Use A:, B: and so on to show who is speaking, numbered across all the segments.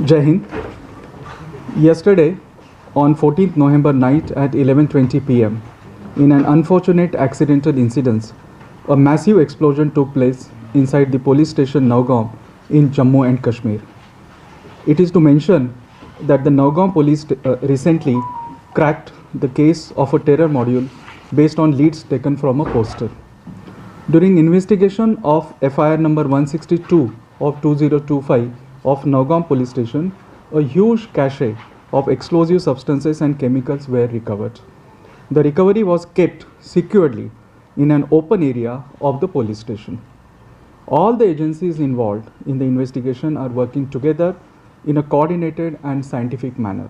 A: Jai Hind. Yesterday, on 14th November night at 11:20 p.m., in an unfortunate accidental incident, a massive explosion took place inside the police station Nowgaon in Jammu and Kashmir. It is to mention that the Nowgaon police recently cracked the case of a terror module based on leads taken from a poster. During investigation of FIR number 162 of 2025 of Nowgaon police station, a huge cache of explosive substances and chemicals were recovered. The recovery was kept securely in an open area of the police station. All the agencies involved in the investigation are working together in a coordinated and scientific manner.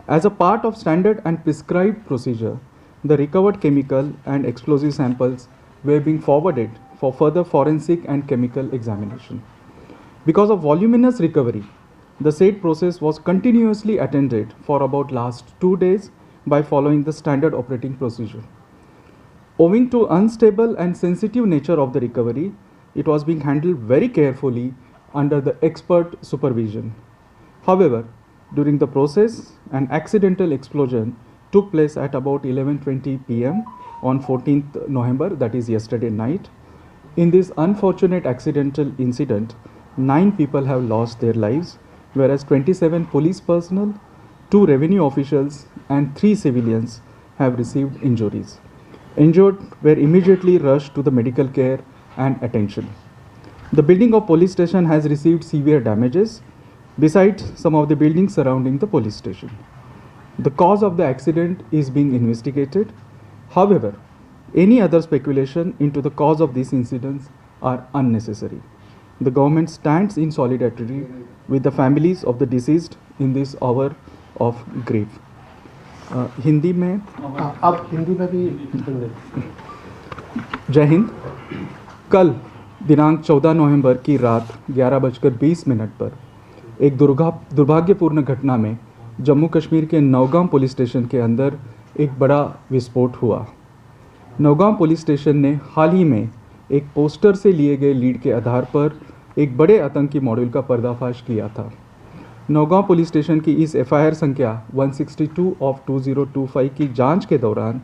A: As a part of standard and prescribed procedure, the recovered chemical and explosive samples were being forwarded for further forensic and chemical examination. Because of voluminous recovery, the said process was continuously attended for about last 2 days by following the standard operating procedure. Owing to unstable and sensitive nature of the recovery, it was being handled very carefully under the expert supervision. However, during the process, an accidental explosion took place at about 11:20 p.m. on 14th November, that is yesterday night. In this unfortunate accidental incident, 9 people have lost their lives, whereas 27 police personnel, 2 revenue officials and 3 civilians have received injuries. Injured were immediately rushed to the medical care and attention. The building of police station has received severe damages, besides some of the buildings surrounding the police station. The cause of the accident is being investigated. However, any other speculation into the cause of these incidents are unnecessary. The government stands in solidarity with the families of the deceased in this hour of grief. Hindi में
B: आप हिंदी में भी
A: जय हिंद। कल दिनांक 14 नवंबर की रात 11:20 पर एक दुर्भाग्यपूर्ण घटना में जम्मू कश्मीर के नौगाम पुलिस स्टेशन के अंदर एक बड़ा विस्फोट हुआ। नौगाम पुलिस स्टेशन ने हाल ही में एक पोस्टर से लिए गए लीड के आधार पर एक बड़े आतंकी मॉड्यूल का पर्दाफाश किया था। नौगांव पुलिस स्टेशन की इस FIR संख्या 162 ऑफ 2025 की जांच के दौरान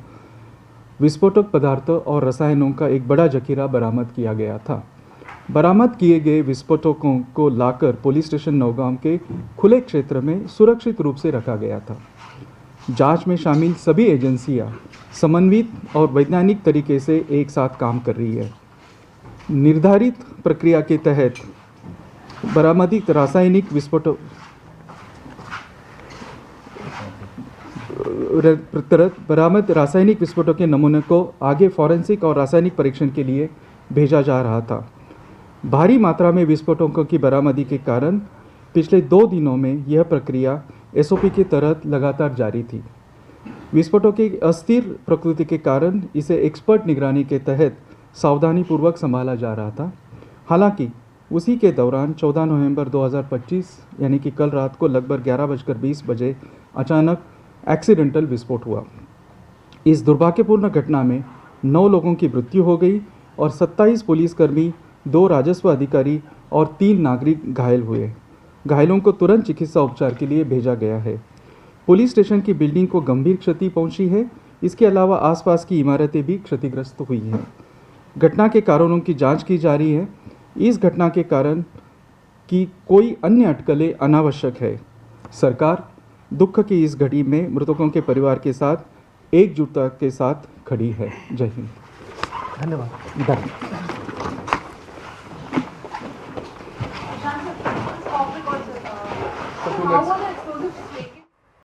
A: विस्फोटक पदार्थों और रसायनों का एक बड़ा जखीरा बरामद किया गया था। बरामद किए गए विस्फोटकों को लाकर पुलिस स्टेशन नौगांव के खुले क्षेत्र में सुरक्षित रूप से रखा गया था। जांच में शामिल सभी एजेंसियां समन्वित और वैज्ञानिक तरीके से एक साथ काम कर रही है। निर्धारित प्रक्रिया के तहत बरामदित रासायनिक विस्फोटों के नमूने को आगे फॉरेंसिक और रासायनिक परीक्षण के लिए भेजा जा रहा था। भारी मात्रा में विस्फोटकों की बरामदी के कारण पिछले 2 दिनों में यह प्रक्रिया SOP के तहत लगातार जारी थी। विस्फोटों की अस्थिर प्रकृति के कारण इसे एक्सपर्ट निगरानी के तहत सावधानीपूर्वक संभाला जा रहा था। हालांकि उसी के दौरान 14 नवंबर 2025 यानी कि कल रात को लगभग 11:20 बजे अचानक एक्सीडेंटल विस्फोट हुआ। इस दुर्भाग्यपूर्ण घटना में 9 लोगों की मृत्यु हो गई और 27 पुलिसकर्मी, 2 राजस्व अधिकारी और 3 नागरिक घायल हुए। घायलों को तुरंत चिकित्सा उपचार के लिए भेजा गया है। पुलिस स्टेशन की बिल्डिंग को गंभीर क्षति पहुंची है। इसके अलावा आसपास की इमारतें भी क्षतिग्रस्त हुई हैं। घटना के कारणों की जांच की जा रही है। इस घटना के कारण की कोई अन्य अटकलें अनावश्यक है। सरकार दुख की इस घड़ी में मृतकों के परिवार के साथ एकजुटता के साथ खड़ी है। जय हिंद।
B: धन्यवाद।